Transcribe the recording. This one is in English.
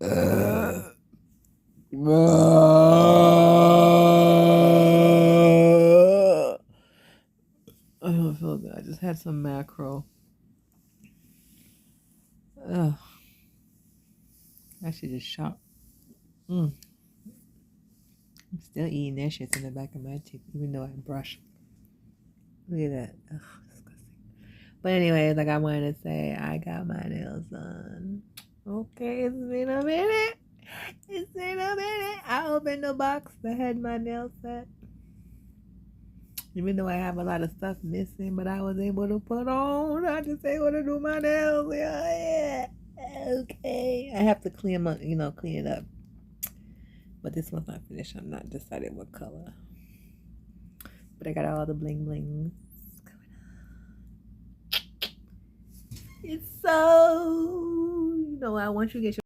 I don't feel good. I just had some macro. Ugh. I should just shop. I'm still eating that shit's in the back of my teeth, even though I brush. Look at that. Ugh, disgusting. But anyways, like I wanted to say, I got my nails done. Okay, it's been a minute. It's been a minute. I opened the box that had my nails set. Even though I have a lot of stuff missing, but I was able to put on. I just able to do my nails. Yeah. Okay. I have to clean them up, clean it up. But this one's not finished. I'm not decided what color. But I got all the bling blings going on. It's so, I want you to get your